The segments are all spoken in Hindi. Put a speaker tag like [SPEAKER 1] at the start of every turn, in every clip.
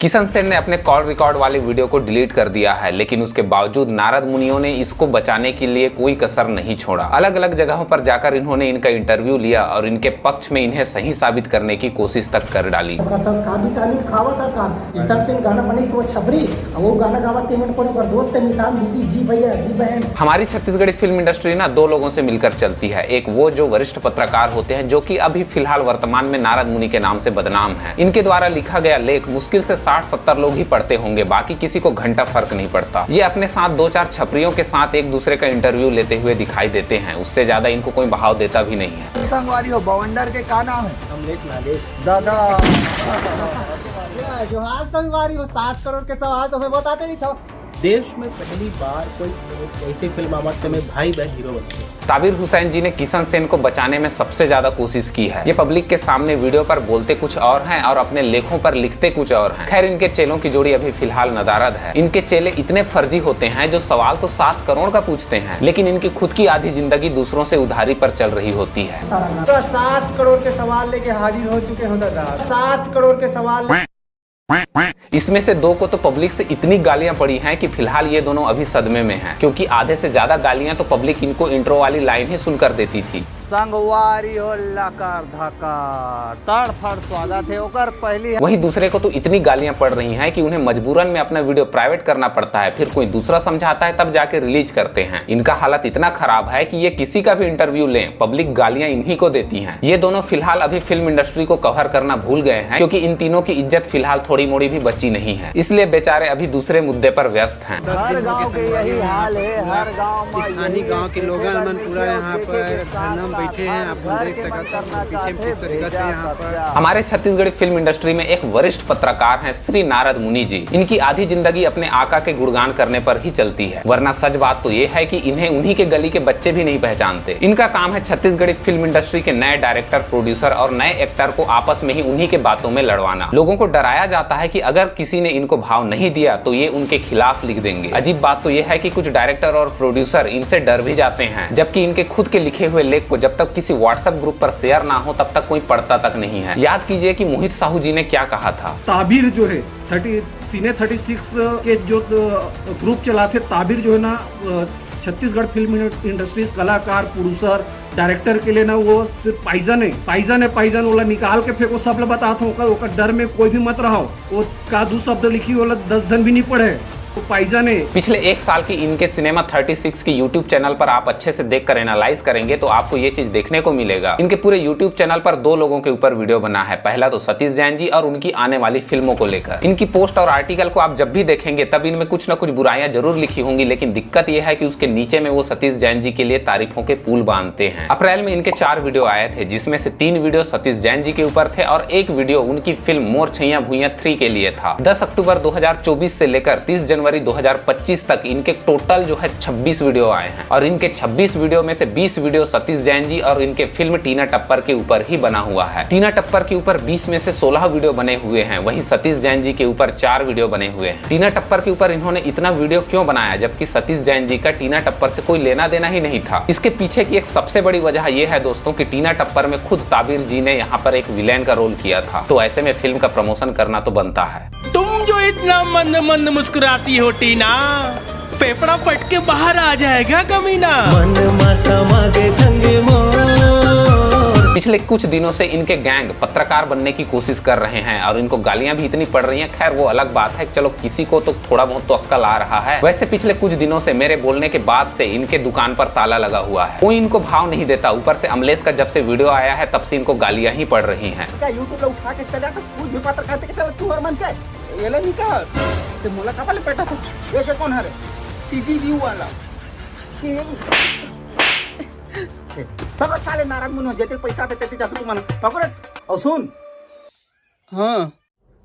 [SPEAKER 1] किशन सेन ने अपने कॉल रिकॉर्ड वाले वीडियो को डिलीट कर दिया है, लेकिन उसके बावजूद नारद मुनियों ने इसको बचाने के लिए कोई कसर नहीं छोड़ा। अलग अलग जगहों पर जाकर इन्होंने इनका इंटरव्यू लिया और इनके पक्ष में इन्हें सही साबित करने की कोशिश तक कर डाली। हमारी छत्तीसगढ़ी फिल्म इंडस्ट्री ना दो लोगों से मिलकर चलती है। एक वो जो वरिष्ठ पत्रकार होते हैं, जो कि अभी फिलहाल वर्तमान में नारद मुनि के नाम से बदनाम है। इनके द्वारा लिखा गया लेख मुश्किल से 60-70 लोग ही पढ़ते होंगे, बाकी किसी को घंटा फर्क नहीं पड़ता। ये अपने साथ 2-4 छपरियों के साथ एक दूसरे का इंटरव्यू लेते हुए दिखाई देते हैं, उससे ज्यादा इनको कोई बहाव देता भी नहीं है।
[SPEAKER 2] संगवारी हो बवंडर के का नाम है? कमलेश नागेश दादा। जो आज संगवारी हो 7 करोड़ के सवाल तो हमें बताते नहीं था।
[SPEAKER 3] देश में पहली बार कोई ऐसी फिल्म आवत में भाई बहन हीरो बनते।
[SPEAKER 1] ताबिर हुसैन जी ने किशन सेन को बचाने में सबसे ज्यादा कोशिश की है। ये पब्लिक के सामने वीडियो पर बोलते कुछ और हैं और अपने लेखों पर लिखते कुछ और हैं। खैर, इनके चेलों की जोड़ी अभी फिलहाल नदारद है। इनके चेले इतने फर्जी होते हैं जो सवाल तो 7 करोड़ का पूछते हैं, लेकिन इनकी खुद की आधी जिंदगी दूसरों से उधारी पर चल रही होती है।
[SPEAKER 2] 7 करोड़ के सवाल लेके हाजिर हो चुके हो दादा। 7 करोड़ के सवाल।
[SPEAKER 1] इसमें से 2 को तो पब्लिक से इतनी गालियां पड़ी हैं कि फिलहाल ये दोनों अभी सदमे में हैं, क्योंकि आधे से ज्यादा गालियां तो पब्लिक इनको इंट्रो वाली लाइन ही सुनकर देती थी।
[SPEAKER 2] संगवारी हो लाकार धाकार तड़फड़ स्वादा थे ओकर पहली।
[SPEAKER 1] वहीं दूसरे को तो इतनी गालियां पड़ रही हैं कि उन्हें मजबूरन में अपना वीडियो प्राइवेट करना पड़ता है, फिर कोई दूसरा समझाता है तब जाके रिलीज करते हैं। इनका हालत इतना खराब है कि ये किसी का भी इंटरव्यू लें, पब्लिक गालियां इन्हीं को देती हैं। ये दोनों फिलहाल अभी फिल्म इंडस्ट्री को कवर करना भूल गए हैं, क्योंकि इन तीनों की इज्जत फिलहाल थोड़ी मोड़ी भी बची नहीं है, इसलिए बेचारे अभी दूसरे मुद्दे पर व्यस्त हैं।
[SPEAKER 2] हर गांव के यही हाल है। हर गांव में
[SPEAKER 3] स्थानीय गांव के लोग पूरा यहाँ पर बैठे हैं। आप देख सकते हैं पीछे किस तरीके से यहाँ पर
[SPEAKER 1] हमारे छत्तीसगढ़ी फिल्म इंडस्ट्री में एक वरिष्ठ पत्रकार हैं श्री नारद मुनि जी। इनकी आधी जिंदगी अपने आका के गुणगान करने पर ही चलती है, वरना सच बात तो ये है कि इन्हें उन्हीं के गली के बच्चे भी नहीं पहचानते। इनका काम है छत्तीसगढ़ी फिल्म इंडस्ट्री के नए डायरेक्टर, प्रोड्यूसर और नए एक्टर को आपस में ही उन्हीं के बातों में लड़वाना। लोगों को डराया जाता है कि अगर किसी ने इनको भाव नहीं दिया तो ये उनके खिलाफ लिख देंगे। अजीब बात तो ये है कि कुछ डायरेक्टर और प्रोड्यूसर इनसे डर भी जाते हैं, जबकि इनके खुद के लिखे हुए लेख को जब तक किसी व्हाट्सएप ग्रुप पर शेयर ना हो तब तक कोई पढ़ता तक नहीं है। याद कीजिए कि मोहित साहू जी ने क्या कहा था।
[SPEAKER 4] ताबिर जो है सीने 36 के जो ग्रुप चलाते, ताबिर जो है ना छत्तीसगढ़ फिल्म इंडस्ट्रीज कलाकार, प्रोड्यूसर, डायरेक्टर के लिए ना वो सिर्फ पाइजन वाला निकाल के फेंको। सब लोग बताता हूँ ओकर डर में कोई भी मत रहो। वो का 2 शब्द लिखी वाला 10 जन भी नहीं पढ़े।
[SPEAKER 1] पिछले 1 साल की इनके सिनेमा 36 की यूट्यूब चैनल पर आप अच्छे से देखकर एनालाइज करेंगे तो आपको ये चीज देखने को मिलेगा। इनके पूरे यूट्यूब चैनल पर 2 लोगों के ऊपर वीडियो बना है। पहला तो सतीश जैन जी और उनकी आने वाली फिल्मों को लेकर। इनकी पोस्ट और आर्टिकल को आप जब भी देखेंगे तब इनमें कुछ न कुछ बुराइयां जरूर लिखी होंगी, लेकिन दिक्कत यह है कि उसके नीचे में वो सतीश जैन जी के लिए तारीफों के पुल बांधते हैं। अप्रैल में इनके 4 वीडियो आए थे, जिसमें से 3 वीडियो सतीश जैन जी के ऊपर थे और 1 वीडियो उनकी फिल्म मोर छैया भुइयां 3 के लिए था। 10 अक्टूबर 2024 से लेकर 30 जनवरी 2025 तक इनके टोटल जो है 26 वीडियो आए हैं, और इनके 26 वीडियो में से 20 वीडियो सतीश जैन जी और इनके फिल्म टीना टप्पर के ऊपर ही बना हुआ है। टीना टप्पर के ऊपर 20 में से 16 वीडियो बने हुए हैं, वहीं सतीश जैन जी के ऊपर 4 वीडियो बने हुए हैं। टीना टप्पर के ऊपर इन्होंने इतना वीडियो क्यों बनाया, जबकि सतीश जैन जी का टीना टप्पर से कोई लेना देना ही नहीं था? इसके पीछे की एक सबसे बड़ी वजह यह है दोस्तों कि टीना टप्पर में खुद ताबिर जी ने यहाँ पर एक विलेन का रोल किया था, तो ऐसे में फिल्म का प्रमोशन करना तो बनता है।
[SPEAKER 5] तुम जो इतना मंद मंद मुस्कुराती हो टीना, फेफड़ा फट के बाहर आ जाएगा कमीना।
[SPEAKER 1] पिछले कुछ दिनों से इनके गैंग पत्रकार बनने की कोशिश कर रहे हैं और इनको गालियां भी इतनी पड़ रही हैं। खैर वो अलग बात है, चलो किसी को तो थोड़ा बहुत तो अक्ल आ रहा है। वैसे पिछले कुछ दिनों से मेरे बोलने के बाद से इनके दुकान पर ताला लगा हुआ है, कोई इनको भाव नहीं देता। ऊपर से अमलेश का जब से वीडियो आया है तब से इनको गालियां ही पड़ रही है।
[SPEAKER 2] साले नाराज मुनि जेते पैसा देते जाते तू मन पकड़ और सुन। हाँ,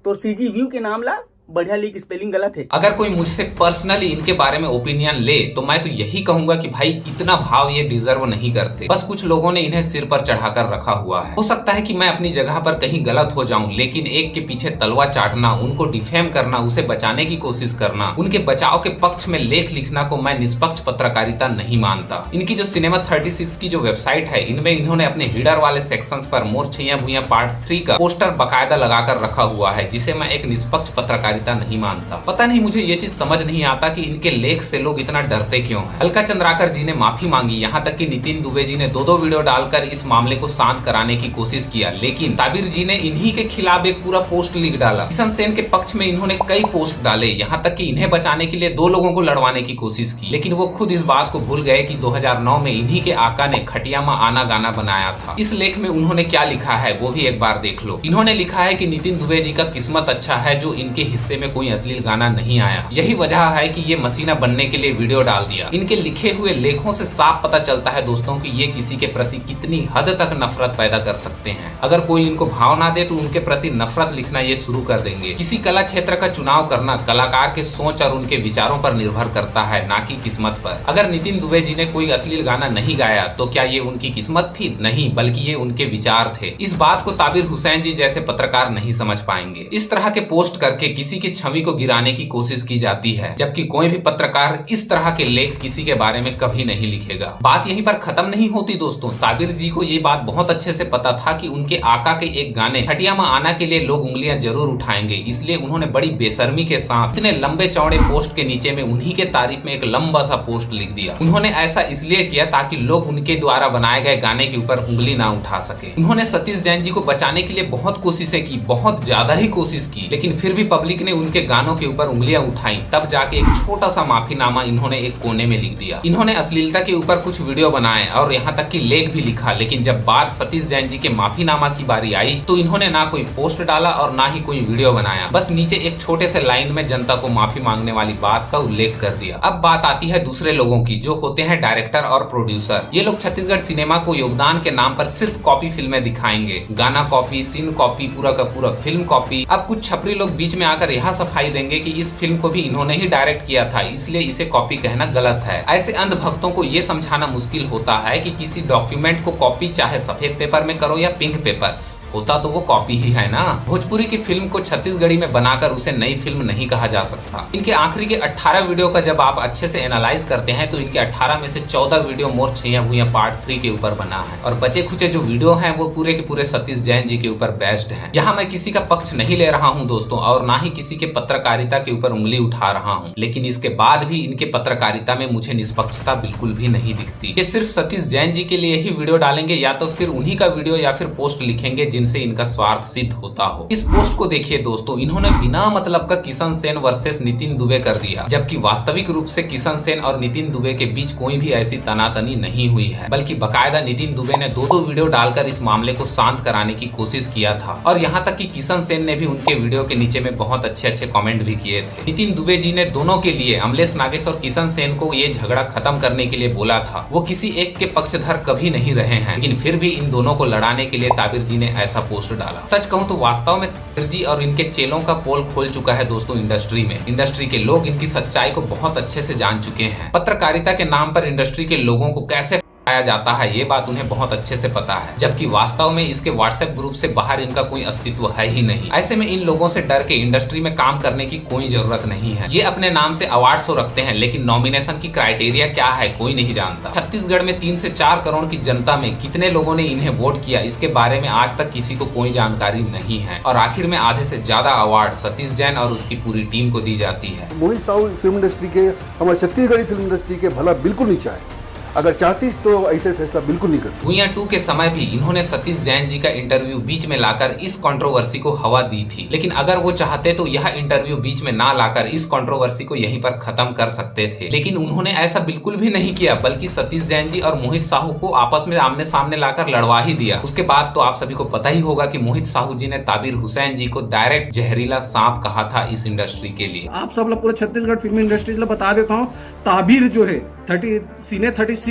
[SPEAKER 2] तो सीजी व्यू के नाम ला
[SPEAKER 6] बढ़िया लिख स्पेलिंग गलत है।
[SPEAKER 1] अगर कोई मुझसे पर्सनली इनके बारे में ओपिनियन ले तो मैं तो यही कहूंगा कि भाई इतना भाव ये डिजर्व नहीं करते, बस कुछ लोगों ने इन्हें सिर पर चढ़ाकर रखा हुआ है। हो सकता है कि मैं अपनी जगह पर कहीं गलत हो जाऊं, लेकिन एक के पीछे तलवा चाटना, उनको डिफेम करना, उसे बचाने की कोशिश करना, उनके बचाव के पक्ष में लेख लिखना को मैं निष्पक्ष पत्रकारिता नहीं मानता। इनकी जो सिनेमा 36 की जो वेबसाइट है, इनमें इन्होंने अपने हीडर वाले सेक्शंस पर मोर छैया भुइयां पार्ट 3 का पोस्टर बकायदा लगाकर रखा हुआ है, जिसे मैं एक निष्पक्ष पत्रकारिता नहीं मानता। पता नहीं मुझे ये चीज समझ नहीं आता कि इनके लेख से लोग इतना डरते क्यों हैं। अलका चंद्राकर जी ने माफी मांगी, यहाँ तक कि नितिन दुबे जी ने 2 वीडियो डालकर इस मामले को शांत कराने की कोशिश किया, लेकिन ताबिर जी ने इन्हीं के खिलाफ एक पूरा पोस्ट लिख डाला। किशन सेन के पक्ष में इन्होंने कई पोस्ट डाले, यहाँ तक कि इन्हें बचाने के लिए 2 लोगों को लड़वाने की कोशिश की, लेकिन वो खुद इस बात को भूल गए कि 2009 में इन्हीं के आका ने खटियामा आना गाना बनाया था। इस लेख में उन्होंने क्या लिखा है वो भी एक बार देख लो। इन्होंने लिखा है कि नितिन दुबे जी का किस्मत अच्छा है जो इनके हिस्से में कोई अश्लील गाना नहीं आया, यही वजह है कि ये मसीना बनने के लिए वीडियो डाल दिया। इनके लिखे हुए लेखों से साफ पता चलता है दोस्तों कि ये किसी के प्रति कितनी हद तक नफरत पैदा कर सकते हैं। अगर कोई इनको भाव ना दे तो उनके प्रति नफरत लिखना ये शुरू कर देंगे। किसी कला क्षेत्र का चुनाव करना कलाकार के सोच और उनके विचारों पर निर्भर करता है, ना कि किस्मत पर। अगर नितिन दुबे जी ने कोई अश्लील गाना नहीं गाया तो क्या ये उनकी किस्मत थी? नहीं, बल्कि ये उनके विचार थे। इस बात को ताबिर हुसैन जी जैसे पत्रकार नहीं समझ पाएंगे। इस तरह के पोस्ट करके किसी की छवि को गिराने की कोशिश की जाती है, जबकि कोई भी पत्रकार इस तरह के लेख किसी के बारे में कभी नहीं लिखेगा। बात यहीं पर खत्म नहीं होती दोस्तों। ताबिर जी को ये बात बहुत अच्छे से पता था कि उनके आका के एक गाने खटियामा आना के लिए लोग उंगलियां जरूर उठाएंगे, इसलिए उन्होंने बड़ी बेशर्मी के साथ इतने लंबे चौड़े पोस्ट के नीचे में उन्हीं के तारीफ में एक लंबा सा पोस्ट लिख दिया। उन्होंने ऐसा इसलिए किया ताकि लोग उनके द्वारा बनाए गए गाने के ऊपर उंगली ना उठा सके। उन्होंने सतीश जैन जी को बचाने के लिए बहुत कोशिशें की, बहुत ज्यादा ही कोशिश की, लेकिन फिर भी पब्लिक ने उनके गानों के ऊपर उंगलियां उठाई। तब जाके एक छोटा सा माफीनामा इन्होंने एक कोने में लिख दिया। इन्होंने अश्लीलता के ऊपर कुछ वीडियो बनाए और यहाँ तक कि लेख भी लिखा, लेकिन जब बात सतीश जैन जी के माफीनामा की बारी आई तो इन्होंने ना कोई पोस्ट डाला और ना ही कोई वीडियो बनाया, बस नीचे एक छोटे से लाइन में जनता को माफी मांगने वाली बात का उल्लेख कर दिया। अब बात आती है दूसरे लोगों की, जो होते हैं डायरेक्टर और प्रोड्यूसर। ये लोग छत्तीसगढ़ सिनेमा को योगदान के नाम पर सिर्फ कॉपी फिल्में दिखाएंगे, गाना कॉपी, सीन कॉपी, पूरा का पूरा फिल्म कॉपी। अब कुछ छपरी लोग बीच में आकर यह सफाई देंगे कि इस फिल्म को भी इन्होंने ही डायरेक्ट किया था, इसलिए इसे कॉपी कहना गलत है। ऐसे अंधभक्तों को ये समझाना मुश्किल होता है कि किसी डॉक्यूमेंट को कॉपी चाहे सफेद पेपर में करो या पिंक पेपर, होता तो वो कॉपी ही है ना। भोजपुरी की फिल्म को छत्तीसगढ़ी में बनाकर उसे नई फिल्म नहीं कहा जा सकता। इनके आखिरी के 18 वीडियो का जब आप अच्छे से एनालाइज करते हैं तो इनके 18 में से 14 वीडियो मोर छैया भुइयां पार्ट 3 के ऊपर बना है, और बचे खुचे जो वीडियो हैं वो पूरे के पूरे सतीश जैन जी के ऊपर बेस्ड हैं। यहाँ मैं किसी का पक्ष नहीं ले रहा हूँ दोस्तों, और ना ही किसी के पत्रकारिता के ऊपर उंगली उठा रहा हूँ, लेकिन इसके बाद भी इनके पत्रकारिता में मुझे निष्पक्षता बिल्कुल भी नहीं दिखती। ये सिर्फ सतीश जैन जी के लिए ही वीडियो डालेंगे या तो फिर उन्हीं का वीडियो या फिर पोस्ट लिखेंगे जिनसे इनका स्वार्थ सिद्ध होता हो। इस पोस्ट को देखिए दोस्तों, इन्होंने बिना मतलब का किशन सेन वर्सेस नितिन दुबे कर दिया, जबकि वास्तविक रूप से किशन सेन और नितिन दुबे के बीच कोई भी ऐसी तनातनी नहीं हुई है, बल्कि बकायदा नितिन दुबे ने 2 वीडियो डालकर इस मामले को शांत कराने की कोशिश किया था। और यहाँ तक कि किशन सेन ने भी उनके वीडियो के नीचे में बहुत अच्छे कमेंट भी किए थे। नितिन दुबे जी ने दोनों के लिए, अमलेश नागेश और किशन सेन को ये झगड़ा खत्म करने के लिए बोला था। वो किसी एक के पक्षधर कभी नहीं रहे हैं, लेकिन फिर भी इन दोनों को लड़ाने के लिए ताबिर जी ने ऐसा पोस्ट डाला। सच कहूं तो वास्तव में ताबिर जी और इनके चेलों का पोल खोल चुका है दोस्तों इंडस्ट्री में। इंडस्ट्री के लोग इनकी सच्चाई को बहुत अच्छे से जान चुके हैं। पत्रकारिता के नाम पर इंडस्ट्री के लोगों को कैसे आया जाता है ये बात उन्हें बहुत अच्छे से पता है, जबकि वास्तव में इसके व्हाट्सएप ग्रुप से बाहर इनका कोई अस्तित्व है ही नहीं। ऐसे में इन लोगों से डर के इंडस्ट्री में काम करने की कोई जरूरत नहीं है। ये अपने नाम से अवार्ड शो रखते हैं, लेकिन नॉमिनेशन की क्राइटेरिया क्या है कोई नहीं जानता। छत्तीसगढ़ में 3 से 4 करोड़ की जनता में कितने लोगों ने इन्हें वोट किया, इसके बारे में आज तक किसी को कोई जानकारी नहीं है। और आखिर में आधे से ज्यादा अवार्ड सतीश जैन और उसकी पूरी टीम को दी जाती है।
[SPEAKER 7] मोहित साहू फिल्म इंडस्ट्री के, हमारे छत्तीसगढ़ी फिल्म इंडस्ट्री के भला बिल्कुल नहीं चाहे, अगर चाहती तो ऐसे फैसला बिल्कुल नहीं करती।
[SPEAKER 1] भुइयां 2 के समय भी इन्होंने सतीश जैन जी का इंटरव्यू बीच में लाकर इस कंट्रोवर्सी को हवा दी थी, लेकिन अगर वो चाहते तो यह इंटरव्यू बीच में ना लाकर इस कंट्रोवर्सी को यहीं पर खत्म कर सकते थे, लेकिन उन्होंने ऐसा बिल्कुल भी नहीं किया, बल्कि सतीश जैन जी और मोहित साहू को आपस में आमने सामने लाकर लड़वा ही दिया। उसके बाद तो आप सभी को पता ही होगा कि मोहित साहू जी ने ताबिर हुसैन जी को डायरेक्ट जहरीला सांप कहा था इस इंडस्ट्री के लिए।
[SPEAKER 4] आप सब लोग पूरे छत्तीसगढ़ फिल्म इंडस्ट्री बता देता हूँ, ताबिर जो है 36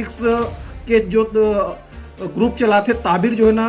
[SPEAKER 4] के जो ग्रुप चलाते ताबिर जो है ना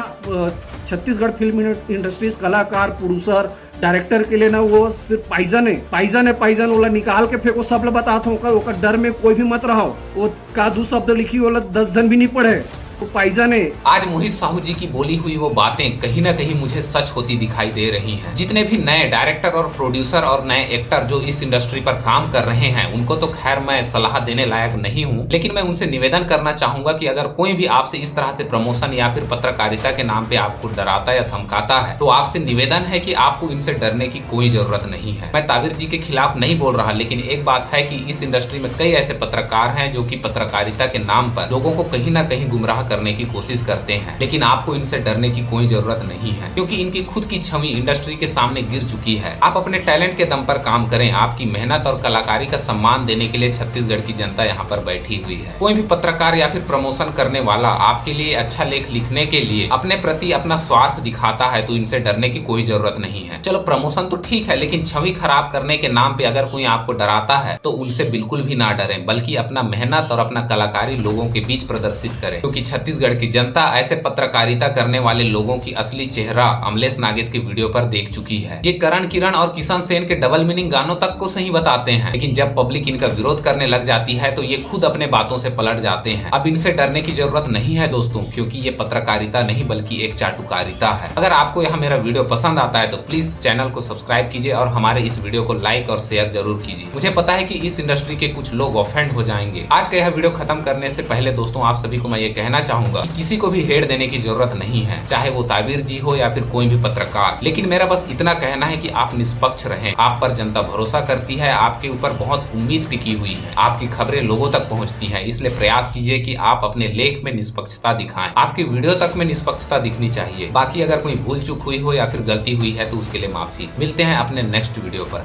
[SPEAKER 4] छत्तीसगढ़ फिल्म इंडस्ट्रीज कलाकार प्रोड्यूसर डायरेक्टर के लिए ना वो सिर्फ पाइजन वाला निकाल के फेंको सब लोग बताता हूँ ओकर डर में कोई भी मत रहो वो का दो शब्द लिखी वाला 10 जन भी नहीं पढ़े वो पाइजन है।
[SPEAKER 1] आज मोहित साहू जी की बोली हुई वो बातें कहीं ना कहीं मुझे सच होती दिखाई दे रही हैं। जितने भी नए डायरेक्टर और प्रोड्यूसर और नए एक्टर जो इस इंडस्ट्री पर काम कर रहे हैं उनको तो खैर मैं सलाह देने लायक नहीं हूं, लेकिन मैं उनसे निवेदन करना चाहूंगा कि अगर कोई भी आपसे इस तरह से प्रमोशन या फिर पत्रकारिता के नाम पे आपको डराता या धमकाता है तो आपसे निवेदन है कि आपको इनसे डरने की कोई जरूरत नहीं है। मैं ताबिर जी के खिलाफ नहीं बोल रहा, लेकिन एक बात है कि इस इंडस्ट्री में कई ऐसे पत्रकार हैं जो कि पत्रकारिता के नाम पर लोगों को कहीं ना कहीं गुमराह करने की कोशिश करते हैं, लेकिन आपको इनसे डरने की कोई जरूरत नहीं है क्योंकि इनकी खुद की छवि इंडस्ट्री के सामने गिर चुकी है। आप अपने टैलेंट के दम पर काम करें, आपकी मेहनत और कलाकारी का सम्मान देने के लिए छत्तीसगढ़ की जनता यहाँ पर बैठी हुई है। कोई भी पत्रकार या फिर प्रमोशन करने वाला आपके लिए अच्छा लेख लिखने के लिए अपने प्रति अपना स्वार्थ दिखाता है तो इनसे डरने की कोई जरूरत नहीं है। चलो प्रमोशन तो ठीक है, लेकिन छवि खराब करने के नाम पे अगर कोई आपको डराता है तो उनसे बिल्कुल भी ना डरें, बल्कि अपना मेहनत और अपना कलाकारी लोगों के बीच प्रदर्शित करें, क्योंकि छत्तीसगढ़ की जनता ऐसे पत्रकारिता करने वाले लोगों की असली चेहरा अमलेश नागेश के वीडियो पर देख चुकी है। ये करण किरण और किशन सेन के डबल मीनिंग गानों तक को सही बताते हैं, लेकिन जब पब्लिक इनका विरोध करने लग जाती है तो ये खुद अपने बातों से पलट जाते हैं। अब इनसे डरने की जरूरत नहीं है दोस्तों, क्योंकि ये पत्रकारिता नहीं बल्कि एक चाटुकारिता है। अगर आपको यह मेरा वीडियो पसंद आता है तो प्लीज चैनल को सब्सक्राइब कीजिए और हमारे इस वीडियो को लाइक और शेयर जरूर कीजिए। मुझे पता है कि इस इंडस्ट्री के कुछ लोग ऑफेंड हो जाएंगे। आज का यह वीडियो खत्म करने से पहले दोस्तों आप सभी को मैं ये कहना चाहूंगा कि किसी को भी हेड देने की जरूरत नहीं है, चाहे वो ताबिर जी हो या फिर कोई भी पत्रकार। लेकिन मेरा बस इतना कहना है कि आप निष्पक्ष रहें। आप पर जनता भरोसा करती है, आपके ऊपर बहुत उम्मीद टिकी हुई है, आपकी खबरें लोगों तक पहुंचती हैं, इसलिए प्रयास कीजिए कि आप अपने लेख में निष्पक्षता दिखाएं। आपकी वीडियो तक में निष्पक्षता दिखनी चाहिए। बाकी अगर कोई भूल चूक हुई हो या फिर गलती हुई है तो उसके लिए माफी। मिलते हैं अपने नेक्स्ट वीडियो पर।